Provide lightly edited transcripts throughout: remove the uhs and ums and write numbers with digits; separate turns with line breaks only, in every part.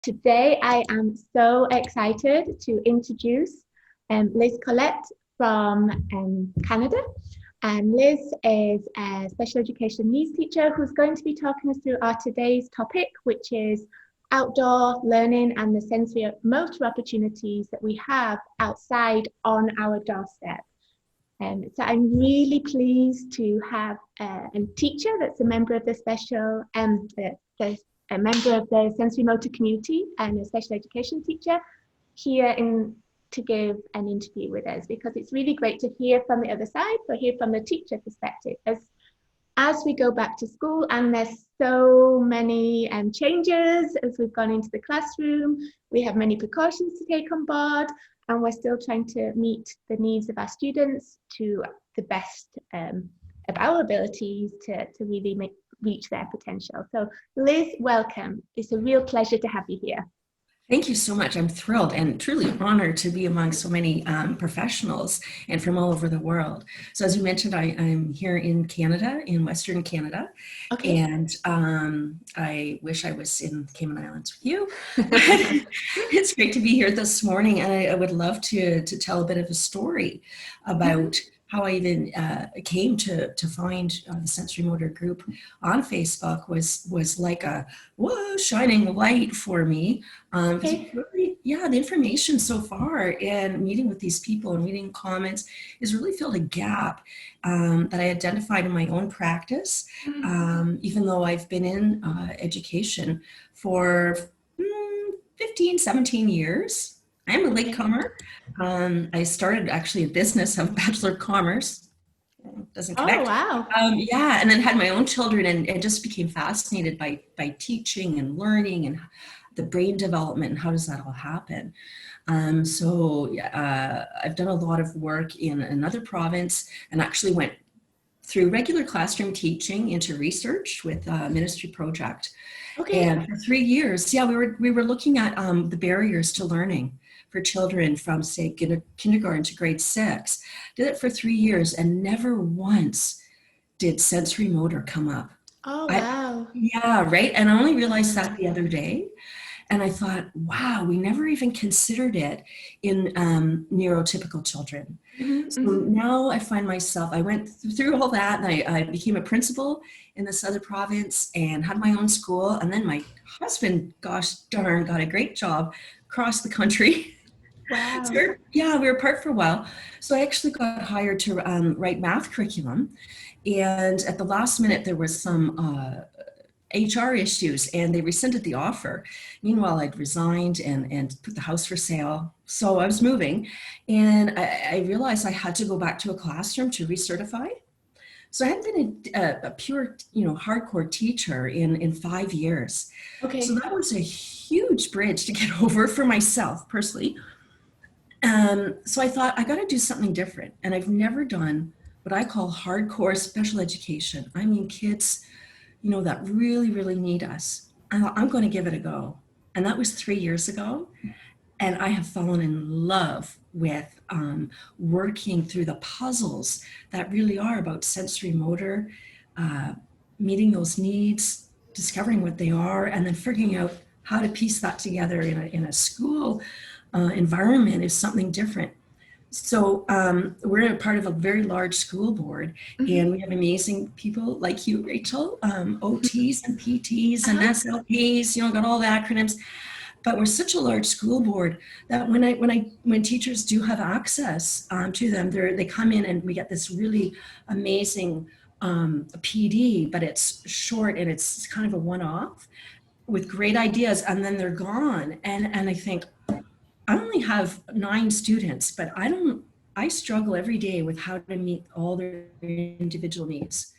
Today, I am so excited to introduce Liz Collette from Canada. Liz is a special education needs teacher who's going to be talking us through our today's topic, which is outdoor learning and the sensory motor opportunities that we have outside on our doorstep. So I'm really pleased to have a teacher that's a member of the a member of the sensory motor community and a special education teacher here to give an interview with us, because it's really great to hear from the other side, but hear from the teacher perspective as we go back to school, and there's so many changes as we've gone into the classroom. We have many precautions to take on board, and we're still trying to meet the needs of our students to the best of our abilities to really reach their potential. So Liz, welcome. It's a real pleasure to have you here.
Thank you so much. I'm thrilled and truly honored to be among so many professionals and from all over the world. So as you mentioned, I'm here in Canada, in Western Canada. Okay. And I wish I was in Cayman Islands with you. It's great to be here this morning, and I would love to tell a bit of a story about how I even came to find the sensory motor group on Facebook was like a shining light for me. Really, yeah, the information so far and meeting with these people and reading comments has really filled a gap that I identified in my own practice, even though I've been in education for 15, 17 years. I'm a latecomer. I started actually a business of Bachelor of Commerce. Doesn't connect.
Oh, wow.
Yeah, and then had my own children and just became fascinated by teaching and learning and the brain development and how does that all happen. I've done a lot of work in another province and actually went through regular classroom teaching into research with a ministry project. Okay. And for 3 years, yeah, we were looking at the barriers to learning for children from, say, kindergarten to grade 6. Did it for 3 years, and never once did sensory motor come up.
Oh, wow.
Yeah, right. And I only realized that the other day. And I thought, wow, we never even considered it in neurotypical children. So now I find myself, I went through all that, and I became a principal in this other province and had my own school. And then my husband, gosh darn, got a great job across the country.
Wow.
So we were apart for a while. So I actually got hired to write math curriculum. And at the last minute, there was some HR issues, and they rescinded the offer. Meanwhile, I'd resigned and put the house for sale. So I was moving, and I realized I had to go back to a classroom to recertify. So I hadn't been a pure, hardcore teacher in 5 years. Okay. So that was a huge bridge to get over for myself personally. So I thought, I got to do something different. And I've never done what I call hardcore special education. I mean, kids, that really, really need us. I thought, I'm going to give it a go. And that was 3 years ago. And I have fallen in love with working through the puzzles that really are about sensory motor, meeting those needs, discovering what they are, and then figuring out how to piece that together in a school environment is something different. So we're a part of a very large school board, and we have amazing people like you, Rachel, OTs and PTs and SLPs, got all the acronyms. But we're such a large school board that when teachers do have access to them, they come in and we get this really amazing PD, but it's short and it's kind of a one-off with great ideas, and then they're gone. And I think, I only have 9 students, but I struggle every day with how to meet all their individual needs.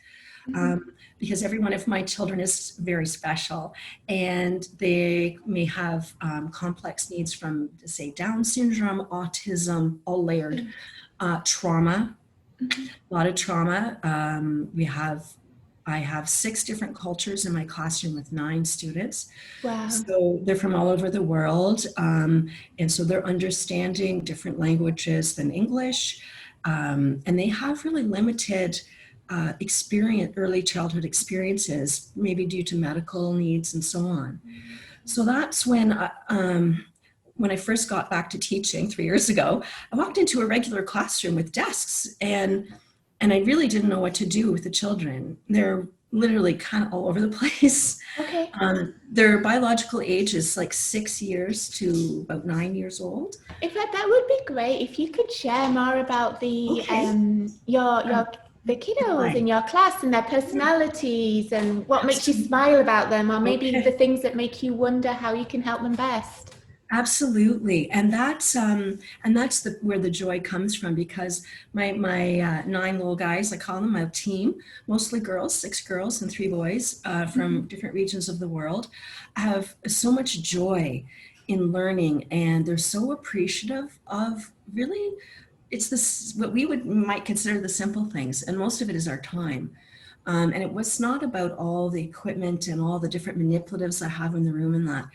Because every one of my children is very special, and they may have complex needs from, say, Down syndrome, autism, all layered, trauma, a lot of trauma. I have 6 different cultures in my classroom with 9 students.
Wow.
So they're from all over the world. And so they're understanding different languages than English. And they have really limited early childhood experiences, maybe due to medical needs and so on. So that's when I first got back to teaching 3 years ago, I walked into a regular classroom with desks, and I really didn't know what to do with the children. They're literally kind of all over the place.
Okay.
Their biological age is like 6 years to about 9 years old.
In fact, that would be great if you could share more about the
Okay.
your the kiddos
Right.
in your class and their personalities and what makes you
Absolutely.
smile about them, or maybe the
Okay.
things that make you wonder how you can help them best.
Absolutely, and that's where the joy comes from, because my 9 little guys, I call them my team, mostly girls, 6 girls and 3 boys
Mhm.
from different regions of the world, have so much joy in learning, and they're so appreciative of really, it's this what we would might consider the simple things, and most of it is our time. And it was not about all the equipment and all the different manipulatives I have in the room and that.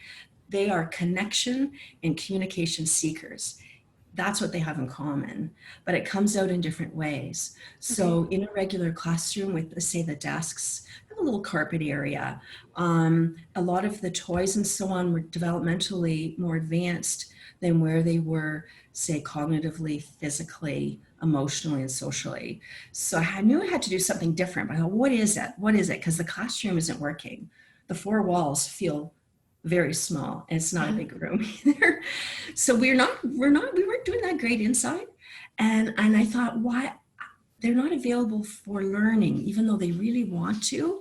They are connection and communication seekers. That's what they have in common, but it comes out in different ways.
Okay.
So in a regular classroom with, say, the desks, I have a little carpet area. A lot of the toys and so on were developmentally more advanced than where they were, say, cognitively, physically, emotionally, and socially. So I knew I had to do something different. But I thought, what is it? What is it? Because the classroom isn't working. The four walls feel very small, and it's not a
Uh-huh.
big room either. So we weren't doing that great inside. And I thought, why they're not available for learning, even though they really want to.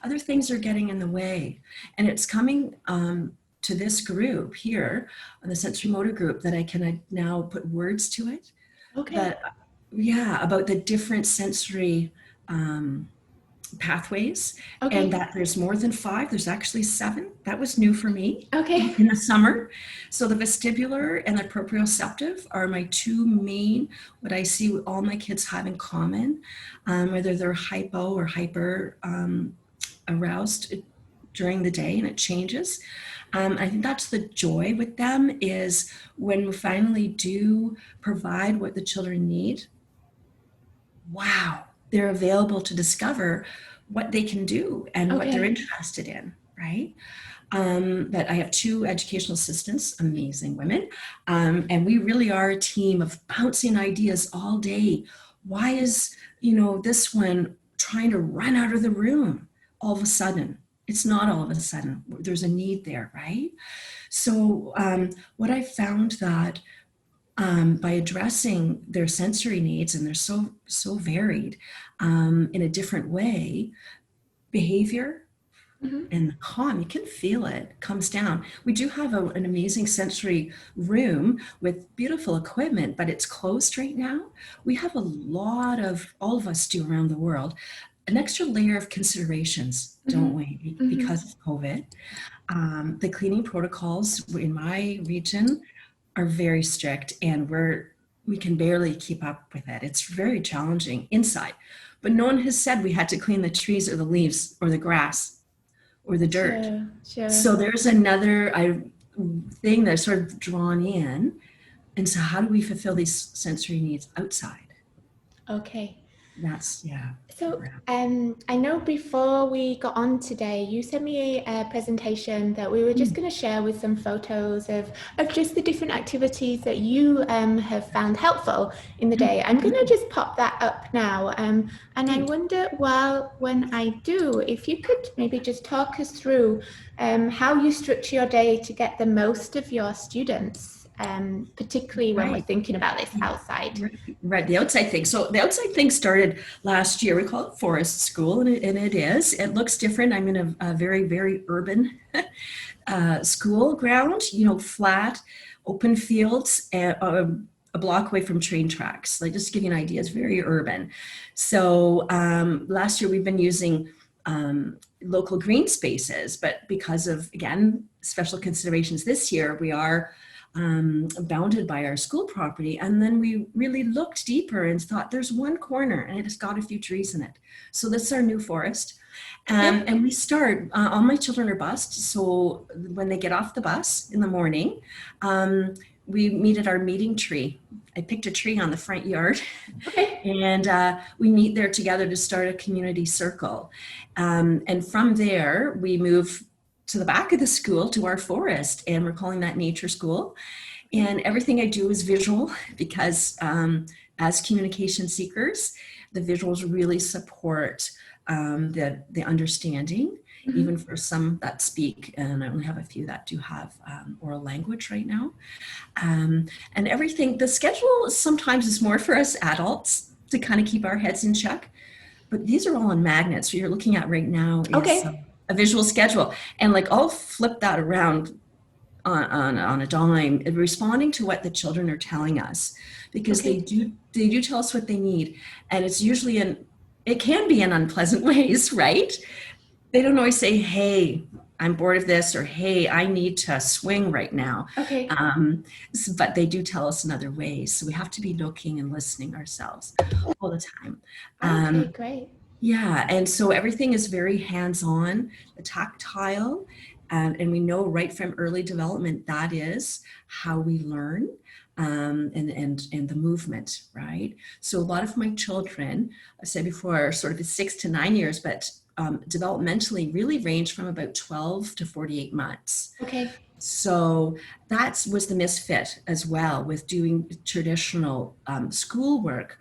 Other things are getting in the way. And it's coming to this group here, the sensory motor group, that I can now put words to it.
Okay.
That, yeah, about the different sensory um, pathways, and
Okay.
that there's more than five. There's actually seven. That was new for me
Okay.
in the summer. So the vestibular and the proprioceptive are my two main, what I see all my kids have in common, whether they're hypo or hyper aroused during the day, and it changes. I think that's the joy with them, is when we finally do provide what the children need, wow, they're available to discover what they can do and what they're
Okay.
interested in, right? But I have two educational assistants, amazing women, and we really are a team of bouncing ideas all day. Why is, this one trying to run out of the room all of a sudden? It's not all of a sudden. There's a need there, right? So what I found that by addressing their sensory needs, and they're so varied in a different way, behavior
Mhm.
and calm, you can feel it, comes down. We do have an amazing sensory room with beautiful equipment, but it's closed right now. We have a lot of, all of us do around the world, an extra layer of considerations, don't
Mhm.
we,
Mhm.
because of COVID. The cleaning protocols in my region are very strict, and we can barely keep up with it. It's very challenging inside. But no one has said we had to clean the trees or the leaves or the grass or the dirt.
Sure. Sure.
So there's another thing that's sort of drawn in. And so how do we fulfill these sensory needs outside?
Okay.
That's, yeah.
So, I know before we got on today, you sent me a presentation that we were just going to share with some photos of just the different activities that you have found helpful in the day. I'm going to just pop that up now. And I
Great.
wonder, well, when I do, if you could maybe just talk us through how you structure your day to get the most of your students, particularly when we're
Right.
thinking about this outside.
Right, the outside thing. So the outside thing started last year. We call it Forest School, and it is. It looks different. I'm in a very, very urban school ground, flat, open fields, a block away from train tracks. Like, just to give you an idea, it's very urban. So last year we've been using local green spaces, but because of, again, special considerations this year, we are bounded by our school property. And then we really looked deeper and thought there's one corner and it has got a few trees in it. So this is our new forest.
Yep.
And we start, all my children are bused. So when they get off the bus in the morning, we meet at our meeting tree. I picked a tree on the front yard,
Okay.
and we meet there together to start a community circle. And from there, we move to the back of the school to our forest, and we're calling that nature school. And everything I do is visual because as communication seekers, the visuals really support the understanding, even for some that speak, and I only have a few that do have oral language right now. And everything, the schedule sometimes is more for us adults to kind of keep our heads in check, but these are all on magnets. What you're looking at right now is
Okay.
a visual schedule. And like I'll flip that around on a dime, responding to what the children are telling us, because
Okay.
they do tell us what they need, and it's usually it can be in unpleasant ways, right? They don't always say, "Hey, I'm bored of this," or "Hey, I need to swing right now,"
Okay.
but they do tell us in other ways. So we have to be looking and listening ourselves all the time.
Okay, great.
Yeah, and so everything is very hands-on, the tactile, and we know right from early development that is how we learn, and the movement, right? So a lot of my children, I said before, are sort of 6 to 9 years, but developmentally really range from about 12 to 48 months.
Okay.
So that was the misfit as well with doing traditional schoolwork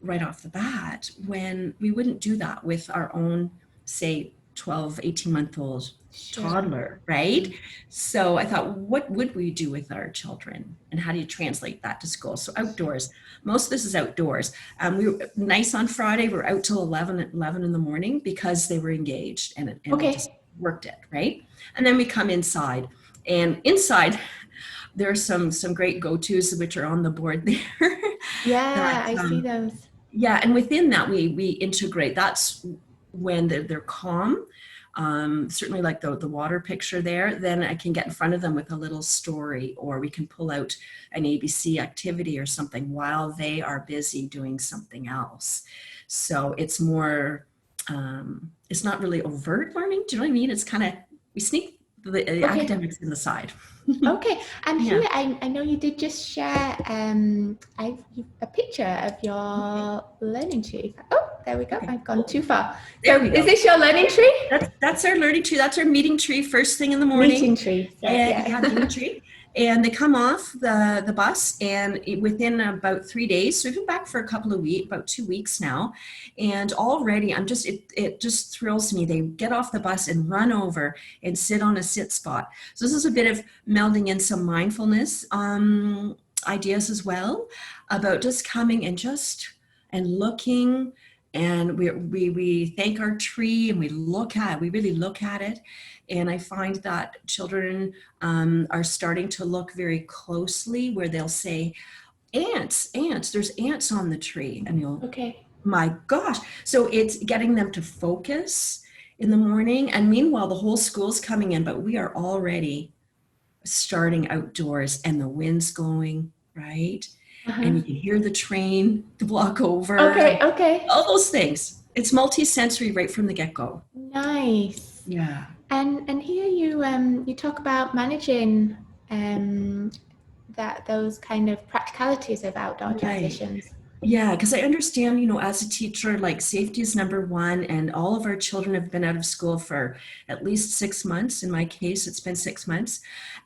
right off the bat, when we wouldn't do that with our own, say, 12, 18-month-old
Sure.
toddler, right? So I thought, what would we do with our children, and how do you translate that to school? So outdoors, most of this is outdoors. We were nice on Friday, we're out till 11 in the morning because they were engaged, and we just worked it, right? And then we come inside, and inside there are some great go-tos which are on the board there.
Yeah,
that,
I see those.
yeah, and within that we integrate. That's when they're calm. Certainly like the water picture there, then I can get in front of them with a little story, or we can pull out an ABC activity or something while they are busy doing something else. So it's more, it's not really overt learning. Do you know what I mean? It's kind of, we sneak the academics in the side.
Okay, and
Yeah.
here I know you did just share a picture of your learning tree. Oh, there we go.
Okay.
I've gone too far.
There
So
we go.
is this your learning tree?
That's our learning tree. That's our meeting tree first thing in the morning.
Meeting tree. So,
And yeah, meeting tree. And they come off the bus, and within about 3 days, so we've been back for a couple of weeks, about 2 weeks now, and already it just thrills me. They get off the bus and run over and sit on a sit spot. So this is a bit of melding in some mindfulness ideas as well, about just coming and looking. And we thank our tree, and we really look at it. And I find that children are starting to look very closely, where they'll say, ants, there's ants on the tree. And you'll, my gosh. So it's getting them to focus in the morning. And meanwhile, the whole school's coming in, but we are already starting outdoors, and the wind's blowing, right? And you can hear the train, the block over.
Okay.
All those things. It's multi-sensory right from the get-go.
Nice.
Yeah.
And here you talk about managing those kind of practicalities of outdoor transitions.
Yeah, because I understand, as a teacher, like safety is number one, and all of our children have been out of school for at least 6 months. In my case, it's been 6 months.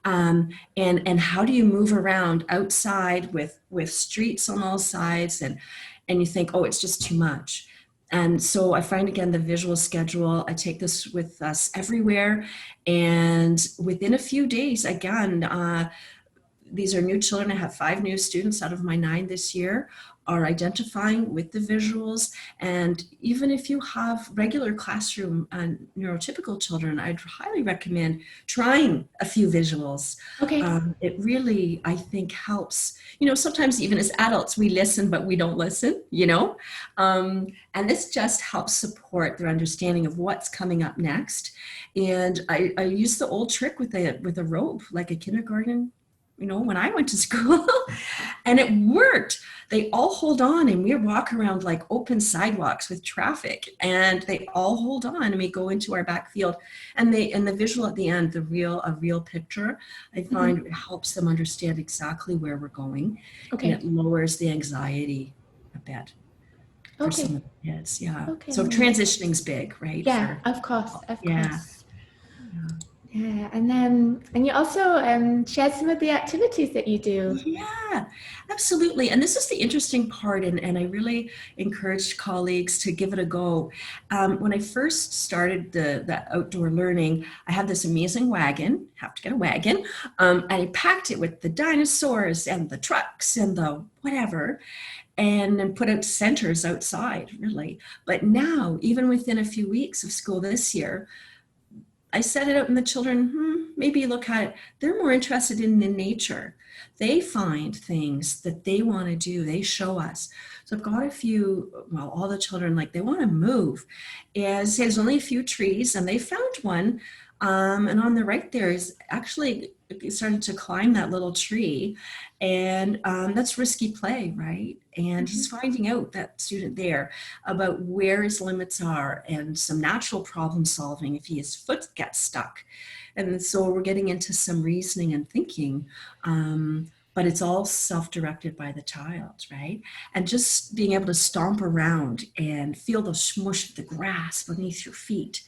And how do you move around outside with streets on all sides, and you think, oh, it's just too much. And so I find, again, the visual schedule, I take this with us everywhere. And within a few days, again, these are new children. I have 5 new students out of my 9 this year, are identifying with the visuals. And even if you have regular classroom and neurotypical children, I'd highly recommend trying a few visuals. It really, I think, helps. Sometimes even as adults, we listen, but we don't listen, and this just helps support their understanding of what's coming up next. And I use the old trick with a rope, like a kindergarten, when I went to school, and it worked. They all hold on, and we walk around like open sidewalks with traffic, and they all hold on, and we go into our backfield, and the visual at the end, a real picture, I find it helps them understand exactly where we're going, and it lowers the anxiety a bit for some of the kids. Yeah. So transitioning's big, right?
Yeah, of course.
Yeah.
Yeah, and you also shared some of the activities that you do.
Yeah, absolutely. And this is the interesting part, and I really encourage colleagues to give it a go. When I first started the outdoor learning, I had this amazing wagon, have to get a wagon, and I packed it with the dinosaurs and the trucks and the whatever, and then put out centers outside, really. But now, even within a few weeks of school this year, I set it out and the children, maybe look at it. They're more interested in the nature. They find things that they want to do. They show us. So I've got a few, well, all the children, like they want to move. And say there's only a few trees and they found one. And on the right there is actually starting to climb that little tree. And that's risky play, right? And he's finding out, that student there, about where his limits are and some natural problem solving if his foot gets stuck. And so we're getting into some reasoning and thinking, but it's all self-directed by the child, right? And just being able to stomp around and feel the smush of the grass beneath your feet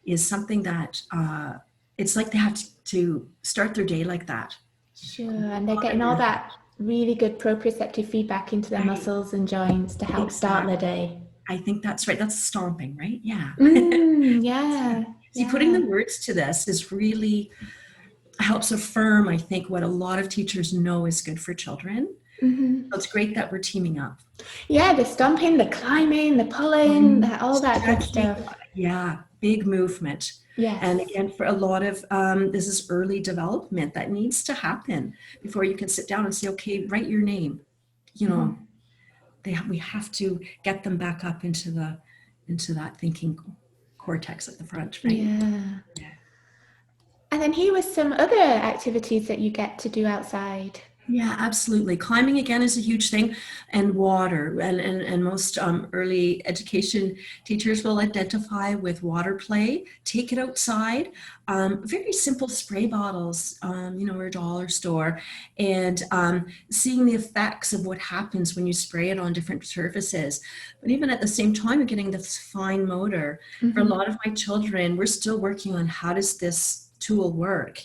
is something that it's like they have to start their day like that.
Sure, and they're getting all that really good proprioceptive feedback into their muscles and joints to help start their day.
I think that's right. That's stomping, right? Yeah.
Yeah.
See, putting the words to this is really helps affirm, I think, what a lot of teachers know is good for children. So it's great that we're teaming up.
Yeah, the stomping, the climbing, the pulling, all that good stuff.
Yeah, big movement.
Yes.
And again, for a lot of, this is early development that needs to happen before you can sit down and say, okay, write your name. You know, we have to get them back up into that thinking cortex at the front, right?
Yeah. And then here was some other activities that you get to do outside.
Yeah, absolutely. Climbing again is a huge thing, and water. And most early education teachers will identify with water play, take it outside, very simple spray bottles, or a dollar store, and seeing the effects of what happens when you spray it on different surfaces. But even at the same time, you're getting this fine motor. For a lot of my children, we're still working on how does this tool work.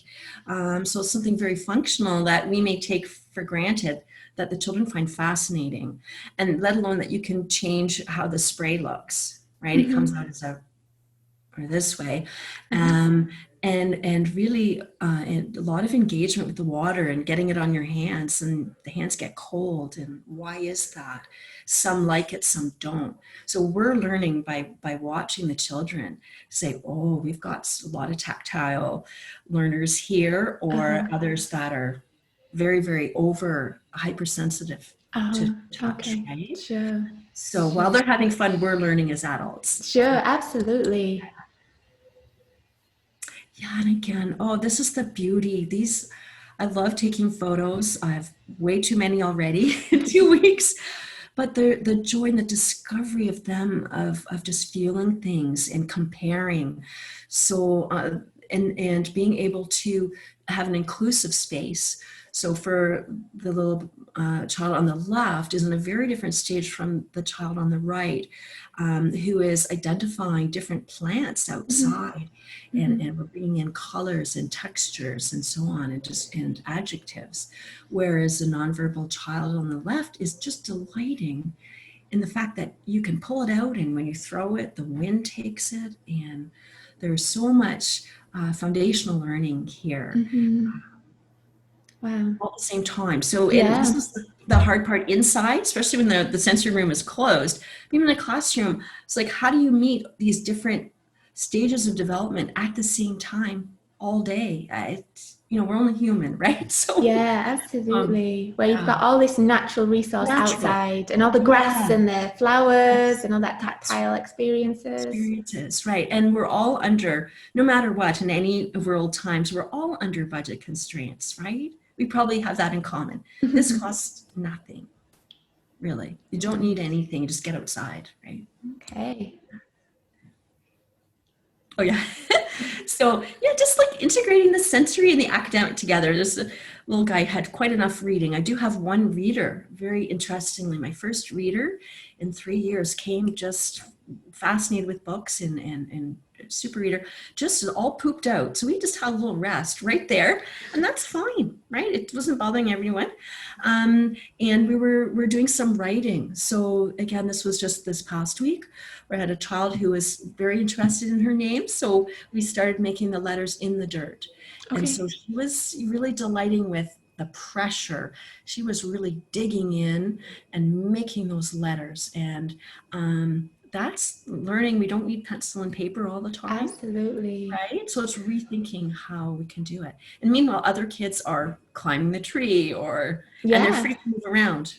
So it's something very functional that we may take for granted that the children find fascinating, and let alone that you can change how the spray looks, right? It comes out as or this way. And really a lot of engagement with the water and getting it on your hands, and the hands get cold. And why is that? Some like it, some don't. So we're learning by watching the children say, oh, we've got a lot of tactile learners here, or others that are very, very hypersensitive to touch, right?
Sure.
So while they're having fun, we're learning as adults.
Sure, absolutely.
Yeah, and again, this is the beauty. I love taking photos. I have way too many already in 2 weeks. But the joy and the discovery of them, of just feeling things and comparing. So, and being able to have an inclusive space. So for the little child on the left is in a very different stage from the child on the right, who is identifying different plants outside, and we're bringing in colors and textures and so on, and adjectives. Whereas the nonverbal child on the left is just delighting in the fact that you can pull it out, and when you throw it, the wind takes it, and there's so much foundational learning here.
Wow.
All at the same time. So this is the hard part inside, especially when the sensory room is closed. Even in a classroom, it's like, how do you meet these different stages of development at the same time all day? We're only human, right? So
yeah, absolutely. Where you've got all this natural resource outside, and all the grass and the flowers and all that tactile experiences.
Right. And we're all under, no matter what, in any world times, we're all under budget constraints, right? We probably have that in common. This costs nothing, really. You don't need anything. You just get outside, right?
Okay.
Oh, yeah. So, yeah, just like integrating the sensory and the academic together. This little guy had quite enough reading. I do have one reader, very interestingly. My first reader in 3 years came just fascinated with books and super reader, just all pooped out. So we just had a little rest right there, and that's fine, right? It wasn't bothering everyone. And we're doing some writing. So again, this was just this past week. We had a child who was very interested in her name, so we started making the letters in the dirt.
Okay.
And so she was really delighting with the pressure. She was really digging in and making those letters. And that's learning. We don't need pencil and paper all the time.
Absolutely.
Right? So it's rethinking how we can do it. And meanwhile, other kids are climbing the tree and they're free to move around.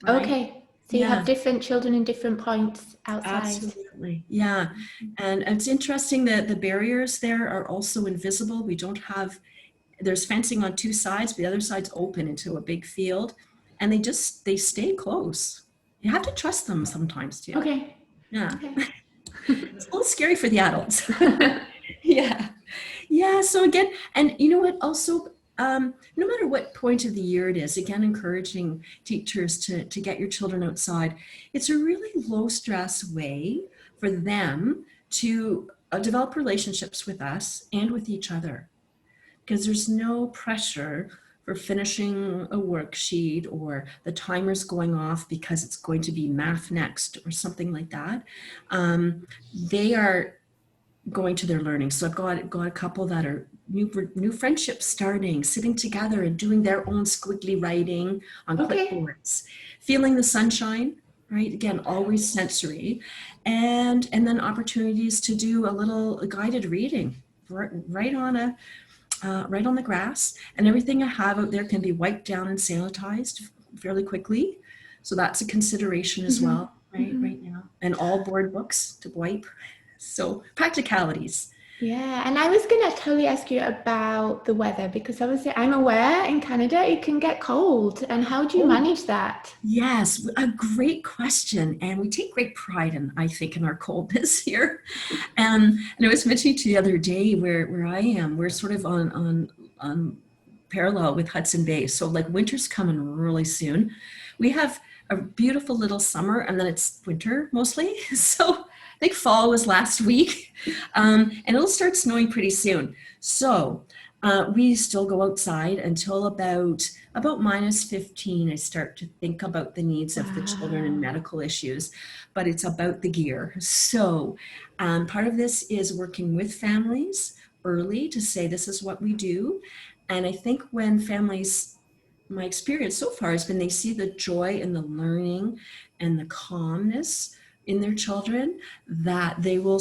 Right? Okay. So you have different children in different points outside.
Absolutely. Yeah. And it's interesting that the barriers there are also invisible. We don't have, there's fencing on two sides, but the other side's open into a big field. And they stay close. You have to trust them sometimes too.
Okay.
Yeah.
Okay.
It's a little scary for the adults. Yeah. Yeah. So again, and you know what, also, no matter what point of the year it is, again, encouraging teachers to get your children outside. It's a really low stress way for them to develop relationships with us and with each other, because there's no pressure for finishing a worksheet or the timer's going off because it's going to be math next or something like that. They are going to their learning. So I've got a couple that are new friendships starting, sitting together and doing their own squiggly writing on clipboards, feeling the sunshine, right? Again, always sensory, and then opportunities to do a little guided reading right on the grass, and everything I have out there can be wiped down and sanitized fairly quickly. So that's a consideration as well, right now. And all board books to wipe. So practicalities.
Yeah, and I was going to totally ask you about the weather, because obviously I'm aware in Canada it can get cold. And how do you manage that?
Yes, a great question. And we take great pride in, I think, in our coldness here. And I was mentioning to you the other day where I am, we're sort of on parallel with Hudson Bay. So like winter's coming really soon. We have a beautiful little summer and then it's winter mostly. So I think fall was last week, and it'll start snowing pretty soon. So we still go outside until about -15. I start to think about the needs of the children and medical issues, but it's about the gear. So part of this is working with families early to say this is what we do. And I think when families, my experience so far has been they see the joy in the learning and the calmness in their children, that they'll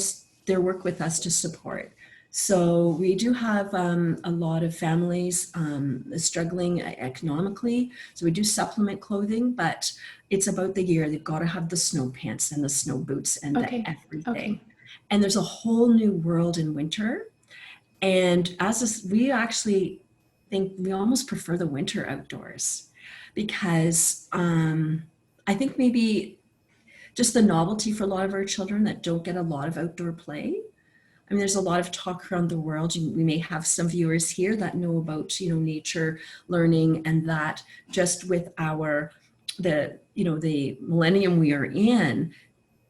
work with us to support. So we do have a lot of families struggling economically. So we do supplement clothing, but it's about the gear. They've got to have the snow pants and the snow boots and the everything. And there's a whole new world in winter. And we actually think we almost prefer the winter outdoors, because I think maybe just the novelty for a lot of our children that don't get a lot of outdoor play. I mean, there's a lot of talk around the world. We may have some viewers here that know about, nature learning, and that just with the millennium we are in,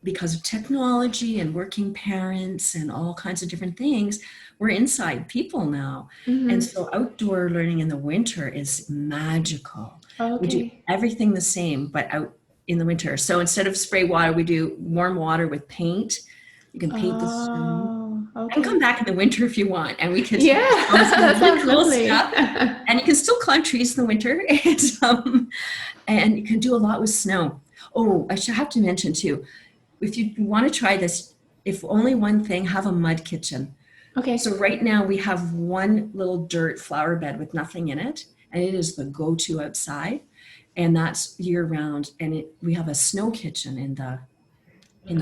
because of technology and working parents and all kinds of different things, we're inside people now. And so outdoor learning in the winter is magical. We do everything the same, but out in the winter. So instead of spray water, we do warm water with paint. You can paint the snow. And come back in the winter if you want. And we can
that sounds lovely.
And you can still climb trees in the winter. And you can do a lot with snow. Oh, I should have to mention too, if you want to try this, if only one thing, have a mud kitchen. Okay. So right now we have one little dirt flower bed with nothing in it, and it is the go-to outside. And that's year round. And we have a snow kitchen in the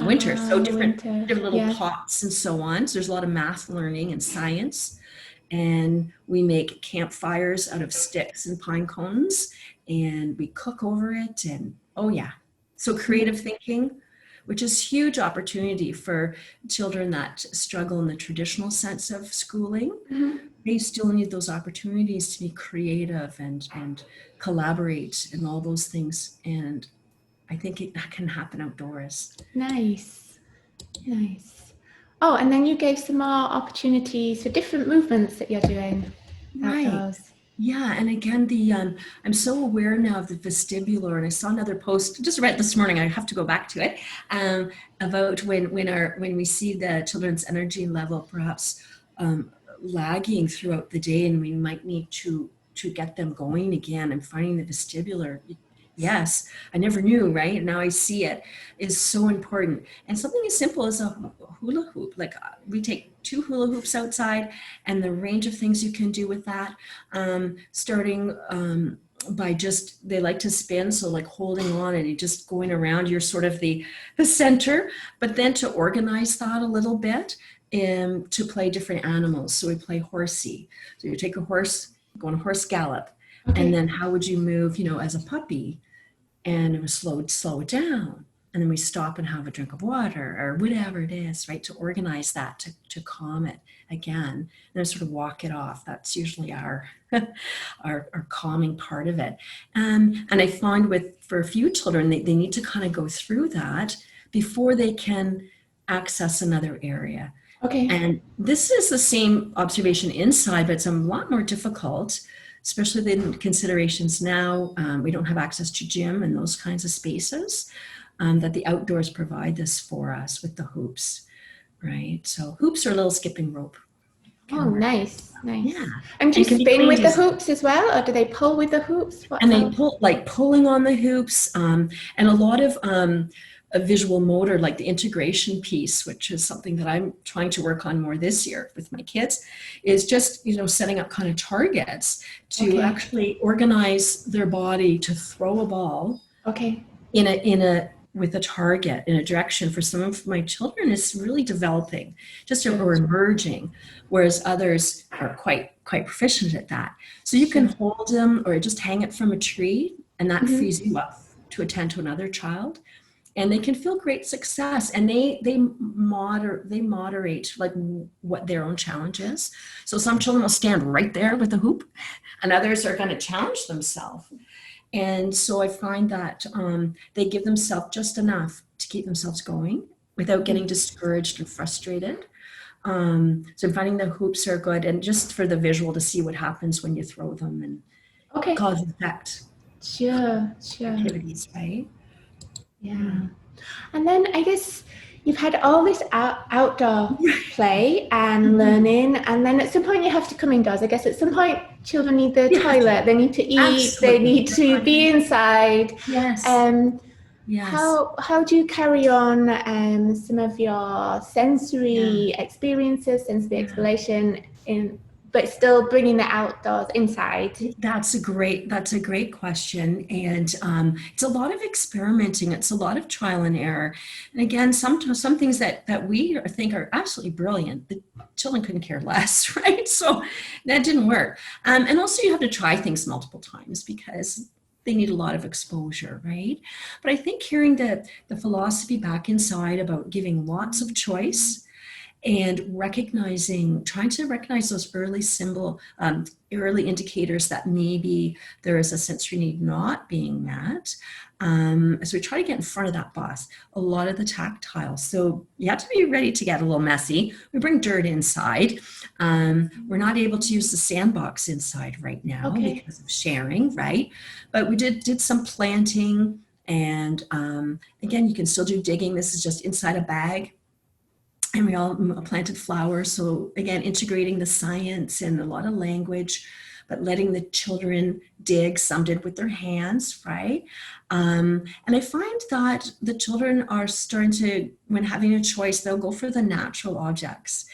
winter. So different little pots and so on. So there's a lot of math learning and science. And we make campfires out of sticks and pine cones, and we cook over it. And so creative thinking, which is huge opportunity for children that struggle in the traditional sense of schooling. They still need those opportunities to be creative and collaborate and all those things. And I think that can happen outdoors.
Nice. Nice. Oh, and then you gave some more opportunities for different movements that you're doing
Right.
outdoors.
Yeah, and again, I'm so aware now of the vestibular, and I saw another post just read this morning. I have to go back to it about when we see the children's energy level perhaps um, lagging throughout the day, and we might need to get them going again. I'm finding the vestibular. Yes, I never knew, right? Now I see it is so important. And something as simple as a hula hoop, like we take 2 hula hoops outside, and the range of things you can do with that, starting by just, they like to spin, so like holding on and you just going around, you're sort of the center, but then to organize that a little bit to play different animals. So we play horsey. So you take a horse, go on a horse gallop,
Okay.
and then how would you move, as a puppy? And it was slow it down. And then we stop and have a drink of water or whatever it is, right? To organize that, to calm it again, and then sort of walk it off. That's usually our our calming part of it. And I find for a few children, they need to kind of go through that before they can access another area.
Okay.
And this is the same observation inside, but it's a lot more difficult, especially the considerations now. We don't have access to gym and those kinds of spaces, that the outdoors provide this for us with the hoops, right? So hoops are a little skipping rope.
Oh, nice, nice.
Yeah.
And do you
And can be
spin with the
ranges.
hoops as well, or do they pull with the hoops? What
And they
else?
pull, like pulling on the hoops, and a lot of a visual motor, like the integration piece, which is something that I'm trying to work on more this year with my kids, is just, setting up kind of targets to actually organize their body to throw a ball
Okay.
with a target in a direction. For some of my children, it's really developing, just or emerging, whereas others are quite proficient at that. So you can hold them or just hang it from a tree, and that frees you up to attend to another child, and they can feel great success. And they moderate like what their own challenge is. So some children will stand right there with a hoop, and others are going to challenge themselves. And so I find that they give themselves just enough to keep themselves going without getting discouraged and frustrated. So I'm finding the hoops are good, and just for the visual to see what happens when you throw them and cause and effect
Sure.
activities, right?
Yeah. And then I guess you've had all this outdoor play and learning, and then at some point you have to come indoors. I guess at some point children need the toilet, they need to eat, they need to be inside.
Yes. Yes.
How do you carry on some of your sensory experiences, sensory exploration but still bringing the outdoors inside?
That's a great question. And it's a lot of experimenting. It's a lot of trial and error. And again, some things that we think are absolutely brilliant, the children couldn't care less, right? So that didn't work. And also you have to try things multiple times because they need a lot of exposure, right? But I think hearing the philosophy back inside about giving lots of choice and trying to recognize those early indicators that maybe there is a sensory need not being met. So we try to get in front of that bus, a lot of the tactile. So you have to be ready to get a little messy. We bring dirt inside. We're not able to use the sandbox inside right now because of sharing, right? But we did some planting, and again, you can still do digging. This is just inside a bag. And we all planted flowers. So again, integrating the science and a lot of language, but letting the children dig. Some did with their hands, right? And I find that the children are starting to, when having a choice, they'll go for the natural objects.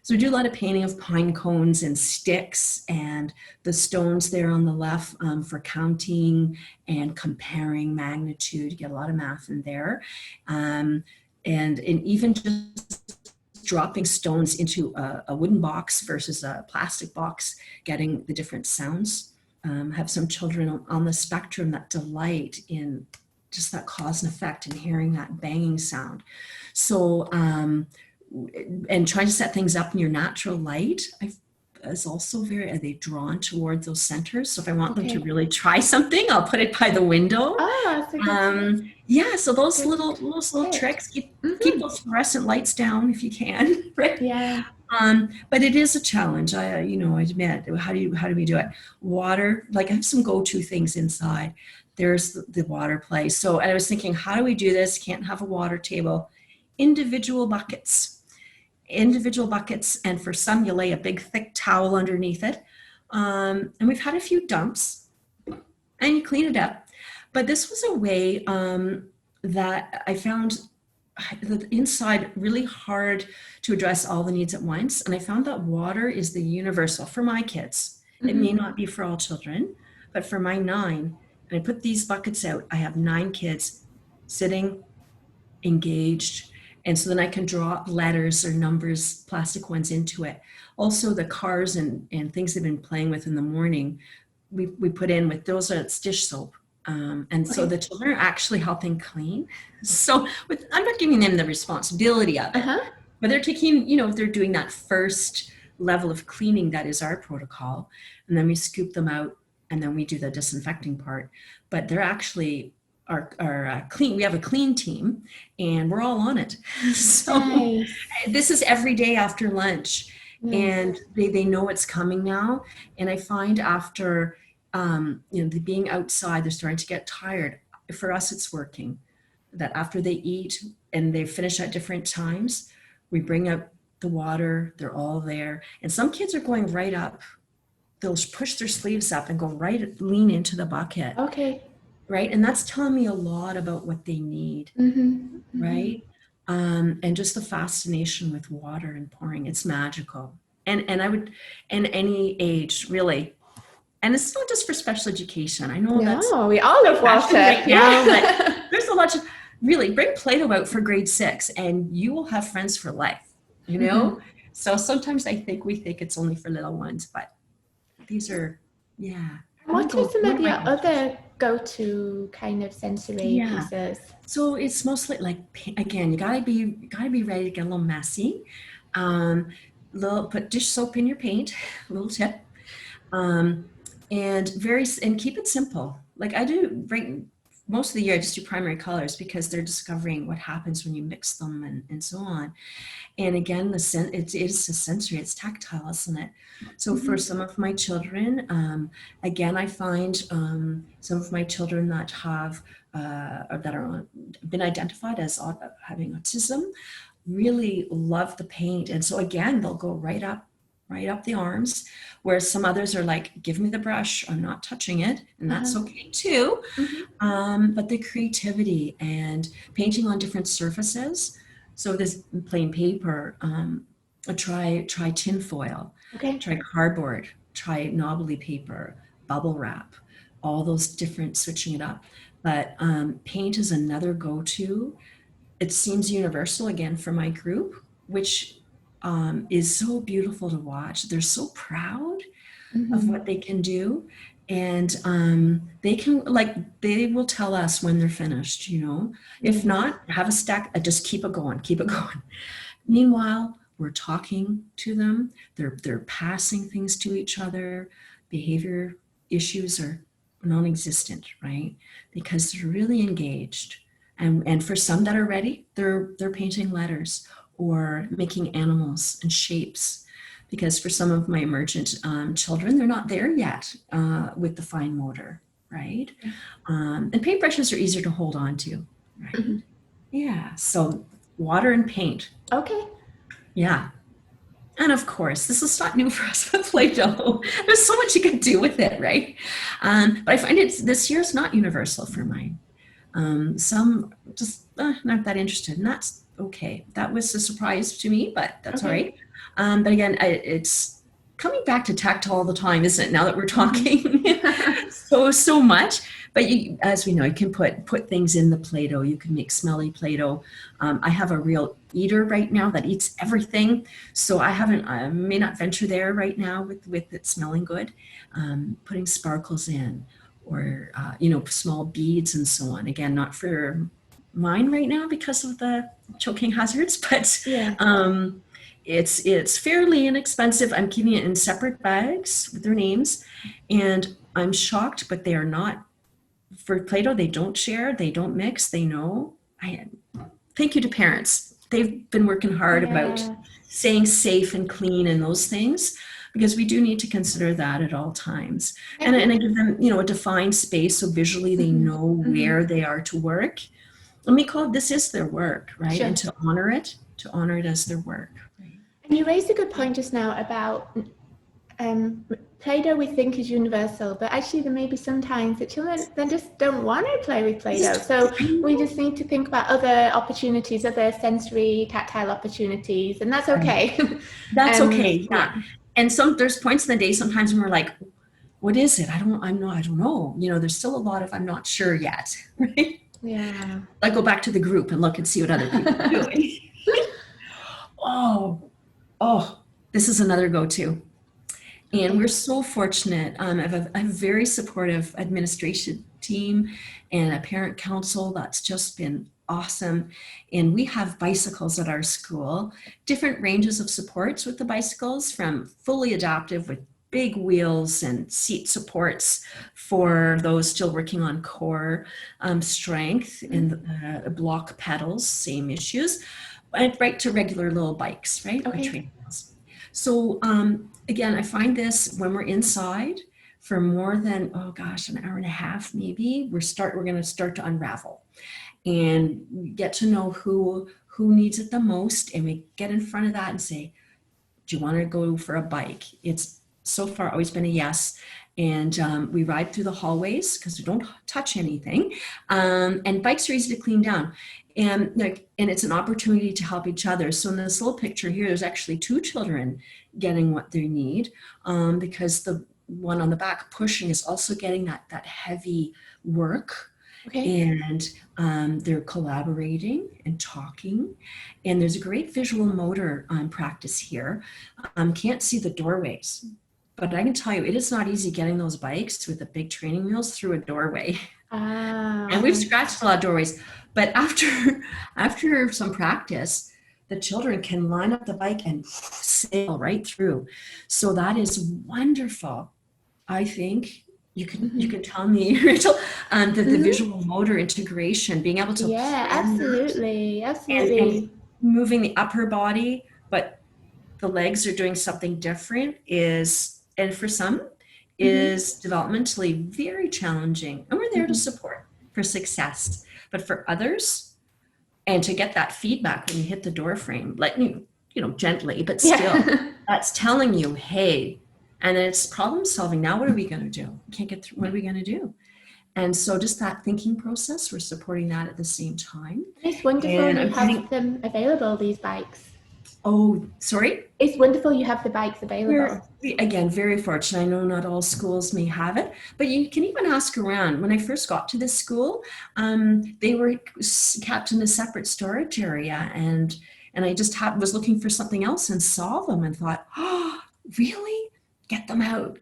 So we do a lot of painting of pine cones and sticks, and the stones there on the left for counting and comparing magnitude. You get a lot of math in there. And even just dropping stones into a wooden box versus a plastic box, getting the different sounds. Have some children on the spectrum that delight in just that cause and effect and hearing that banging sound. So, and trying to set things up in your natural light, I is also are they drawn toward those centers? So if I want them to
Okay.
really try something, I'll put it by the window.
Oh, that's a good,
Yeah, so those
good
little
tip.
tricks, keep those fluorescent lights down if you can, right?
Yeah.
But it is a challenge. I admit. How do we do it? Water, like I have some go-to things inside. There's the water play. So I was thinking, how do we do this? Can't have a water table. Individual buckets. Individual buckets, and for some you lay a big thick towel underneath it. And we've had a few dumps, and you clean it up. But this was a way that I found the inside really hard to address all the needs at once. And I found that water is the universal for my kids. It may not be for all children, but for my 9, and I put these buckets out, I have 9 kids sitting, engaged. And so then I can draw letters or numbers, plastic ones, into it. Also the cars and things they've been playing with in the morning, we put in with those, it's dish soap. And so the children are actually helping clean. So I'm not giving them the responsibility of it, but they're taking, they're doing that first level of cleaning. That is our protocol. And then we scoop them out, and then we do the disinfecting part. But they're actually are clean. We have a clean team, and we're all on it. So nice. This is every day after lunch, and they know it's coming now. And I find after being outside, they're starting to get tired. For us, it's working. That after they eat and they finish at different times, we bring up the water. They're all there, and some kids are going right up. They'll push their sleeves up and go lean into the bucket.
Okay.
Right, and that's telling me a lot about what they need. Right, and just the fascination with water and pouring. It's magical, and I would, in any age, really. And it's not just for special education. I know that's
we all love water
right now, but there's a lot of really bring Play-Doh out for grade 6, and you will have friends for life. So sometimes we think it's only for little ones, but these are, yeah.
What are some of your other go-to kind of sensory pieces?
So it's mostly like, again, you gotta be ready to get a little messy. Put dish soap in your paint, little tip. And keep it simple. Like I do most of the year, I just do primary colors because they're discovering what happens when you mix them and so on. And again, it is a sensory, it's tactile, isn't it? So for some of my children, again, I find some of my children that have been identified as having autism really love the paint. And so again, they'll go right up the arms, whereas some others are like, give me the brush, I'm not touching it, and that's okay too. But the creativity and painting on different surfaces. So this plain paper, try tin foil, try cardboard, try knobbly paper, bubble wrap, all those different, switching it up. But paint is another go-to. It seems universal again for my group, which is so beautiful to watch. They're so proud of what they can do. And they will tell us when they're finished, If not, have a stack, just keep it going. Meanwhile, we're talking to them. They're passing things to each other. Behavior issues are non-existent, right? Because they're really engaged. And for some that are ready, they're painting letters or making animals and shapes. Because for some of my emergent children, they're not there yet with the fine motor, right? And paintbrushes are easier to hold on to, right? Yeah, so water and paint.
Okay.
Yeah. And of course, this is not new for us with Play-Doh. There's so much you can do with it, right? But I find this year's not universal for mine. Some just not that interested, and that's okay. That was a surprise to me, but that's all right. But again, it's coming back to tactile all the time, isn't it? Now that we're talking so much. But as we know, you can put things in the Play-Doh. You can make smelly Play-Doh. I have a real eater right now that eats everything. So I may not venture there right now with it smelling good. Putting sparkles in, or small beads and so on. Again, not for mine right now because of the choking hazards, but It's fairly inexpensive. I'm keeping it in separate bags with their names, and I'm shocked, but they are not for Play-Doh. They don't share, they don't mix, they know. I thank you to parents. They've been working hard about
Yeah.
staying safe and clean and those things, because we do need to consider that at all times.
I
And I
think.
give them, a defined space so visually they
Mhm,
know
mhm.
where they are to work. And we call it, this is their work, right? And
Sure.
to honor it as their work. Right.
And you raised a good point just now about um, Play-Doh we think is universal, but actually there may be sometimes that children then just don't want to play with Play-Doh. So we just need to think about other opportunities, other sensory, tactile opportunities, and that's
Right.
okay.
That's okay. Yeah.
Yeah.
And there's points in the day sometimes when we're like, what is it? I don't know. There's still a lot of, I'm not sure yet. Right.
Yeah.
I go back to the group and look and see what other people are doing. Oh, this is another go-to. And we're so fortunate. I have a very supportive administration team and a parent council that's just been awesome. And we have bicycles at our school, different ranges of supports with the bicycles, from fully adaptive with big wheels and seat supports for those still working on core strength, and block pedals, same issues, and right to regular little bikes, right? Or
Okay.
training wheels. So again, I find this when we're inside for more than, oh gosh, an hour and a half, maybe, we're going to start to unravel and we get to know who needs it the most. And we get in front of that and say, do you want to go for a bike? It's so far always been a yes. And we ride through the hallways because we don't touch anything. And bikes are easy to clean down. And it's an opportunity to help each other. So in this little picture here, there's actually 2 children getting what they need, because the one on the back pushing is also getting that heavy work.
Okay.
And they're collaborating and talking. And there's a great visual motor practice here. Can't see the doorways, but I can tell you, it is not easy getting those bikes with the big training wheels through a doorway. And we've scratched a lot of doorways, but after some practice, the children can line up the bike and sail right through. So that is wonderful. I think you can tell me, Rachel, the visual motor integration, being able to
Yeah,
plan that
absolutely.
and
Absolutely.
moving the upper body, but the legs are doing something different and for some, is developmentally very challenging. And we're there to support for success. But for others, and to get that feedback when you hit the door frame, letting you, gently, but still,
Yeah.
that's telling you, hey, and then it's problem solving. Now, what are we going to do? We can't get through. What are we going to do? And so just that thinking process, we're supporting that at the same time.
It's wonderful
And
you
I'm
have
finding,
them available, these bikes.
oh, sorry.
It's wonderful you have the bikes
We're,
available.
again, very fortunate. I know not all schools may have it, but you can even ask around. When I first got to this school, they were kept in a separate storage area, and I just was looking for something else and saw them and thought, oh, really? Get them out,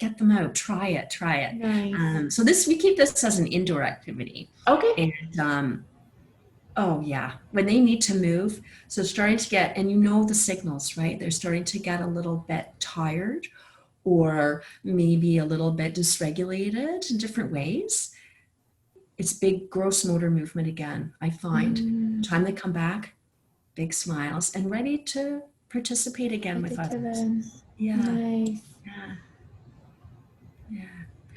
try it.
Nice.
So we keep this as an indoor activity.
Okay.
And oh yeah, when they need to move, so starting to get, and the signals, right? They're starting to get a little bit tired or maybe a little bit dysregulated in different ways. It's big gross motor movement again, I find. Time they come back, big smiles and ready to participate again with others. Yeah.
Nice.
Yeah. Yeah.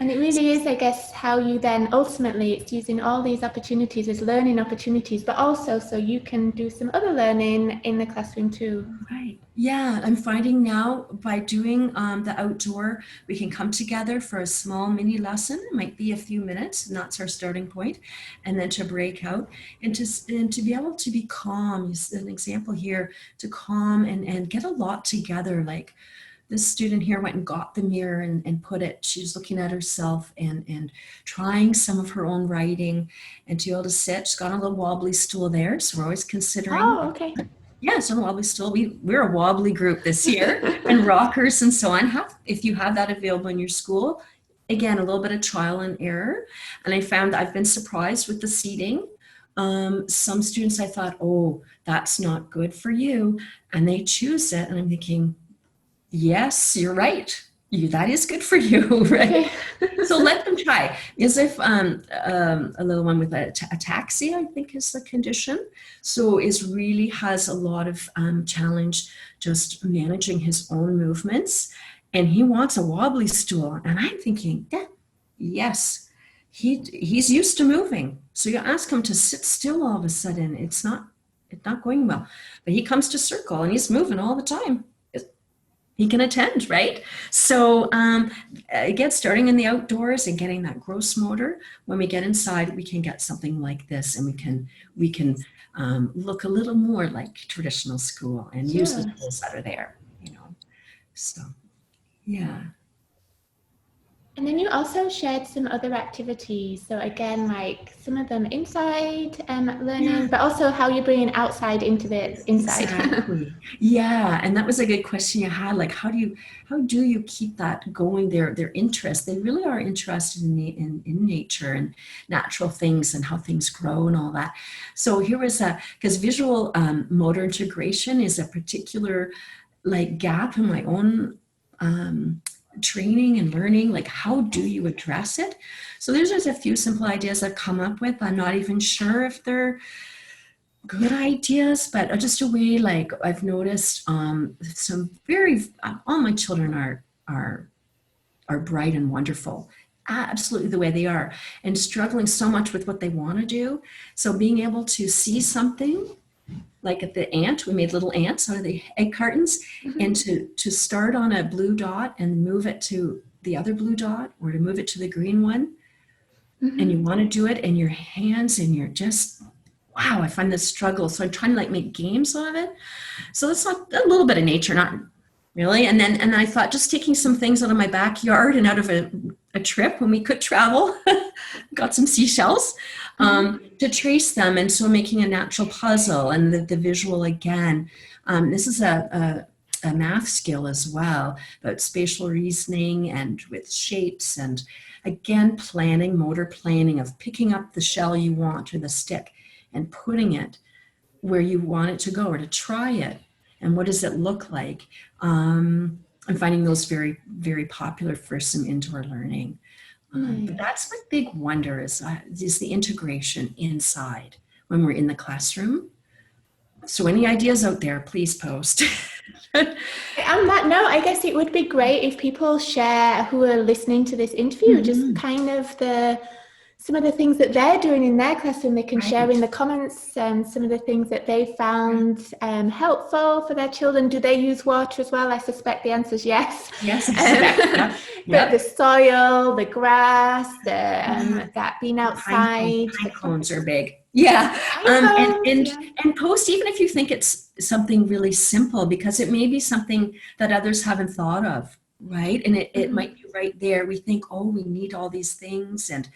And it really is, I guess, how you then ultimately, it's using all these opportunities as learning opportunities, but also so you can do some other learning in the classroom too.
Right. Yeah, I'm finding now by doing the outdoor, we can come together for a small mini lesson. It might be a few minutes, and that's our starting point, and then to break out and to be able to be calm. An example here, to calm and get a lot together. Like this student here went and got the mirror and put it, she's looking at herself and trying some of her own writing, and to be able to sit. She's got a little wobbly stool there, so we're always considering.
Oh, okay.
Yeah, so wobbly stool. We're a wobbly group this year, and rockers and so on. If you have that available in your school, again, a little bit of trial and error. And I found that I've been surprised with the seating. Some students I thought, oh, that's not good for you. And they choose it. And I'm thinking, yes, you're right. That is good for you, right? So let them try. As if a little one with ataxia, I think is the condition. So is really has a lot of challenge just managing his own movements. And he wants a wobbly stool. And I'm thinking, yeah, yes, he's used to moving. So you ask him to sit still all of a sudden. It's not going well. But he comes to circle and he's moving all the time. He can attend, right? So again, starting in the outdoors and getting that gross motor, when we get inside, we can get something like this, and we can look a little more like traditional school and use the tools that are there, you know. So, yeah.
And then you also shared some other activities. So again, like some of them inside learning, but also how you're bringing outside into the inside.
Exactly. Yeah, and that was a good question you had. Like, how do you keep that going? Their interest. They really are interested in nature and natural things and how things grow and all that. So here was because visual motor integration is a particular like gap in my own training and learning. Like, how do you address it? So there's just a few simple ideas I've come up with. I'm not even sure if they're good ideas, but just a way, like I've noticed some very all my children are bright and wonderful, absolutely the way they are, and struggling so much with what they want to do. So being able to see something like at the ant, we made little ants out of the egg cartons, and to start on a blue dot and move it to the other blue dot, or to move it to the green one, and you want to do it in your hands, and you're just, wow, I find this struggle. So I'm trying to like make games out of it. So it's not a little bit of nature, not really. And then I thought just taking some things out of my backyard and out of a trip when we could travel, got some seashells, to trace them. And so making a natural puzzle and the visual again. This is a math skill as well, but spatial reasoning and with shapes, and again, planning, motor planning of picking up the shell you want or the stick and putting it where you want it to go, or to try it. And what does it look like? I'm finding those very, very popular for some indoor learning. But that's my big wonder is the integration inside when we're in the classroom. So any ideas out there, please post.
On that note, I guess it would be great if people share, who are listening to this interview, just kind of some of the things that they're doing in their classroom. They can share in the comments some of the things that they found helpful for their children. Do they use water as well? I suspect the answer is yes.
Yes, I
But the soil, the grass, that being outside.
Pine cones are big. Yeah. And post, even if you think it's something really simple, because it may be something that others haven't thought of, right? And it might be right there. We think, oh, we need all these things and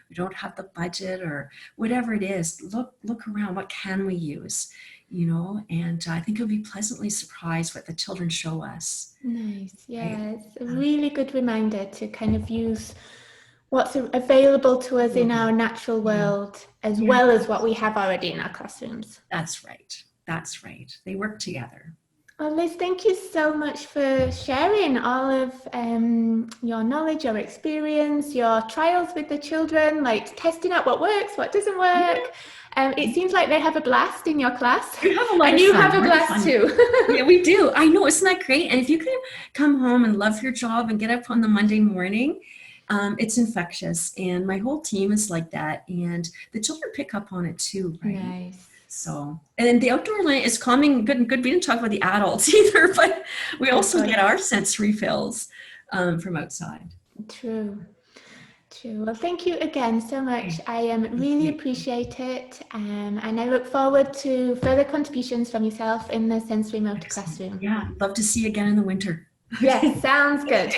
we don't have the budget or whatever it is. Look around. What can we use? You know, and I think you'll be pleasantly surprised what the children show us.
Nice. Yeah, it's a really good reminder to kind of use what's available to us in our natural world, as well as what we have already in our classrooms.
That's right. That's right. They work together.
Well, Liz, thank you so much for sharing all of your knowledge, your experience, your trials with the children, like testing out what works, what doesn't work. It seems like they have a blast in your class.
We have a lot
and
of
you
fun.
have a blast too.
Yeah, we do. I know, isn't that great? And if you can come home and love your job and get up on the Monday morning, it's infectious. And my whole team is like that. And the children pick up on it too, right?
Nice.
So, and the outdoor learning is calming, good. We didn't talk about the adults either, but we also get our sense refills from outside.
True. Well, thank you again so much. I really appreciate it. And I look forward to further contributions from yourself in the sensory motor classroom.
Yeah, love to see you again in the winter.
Yes, sounds good.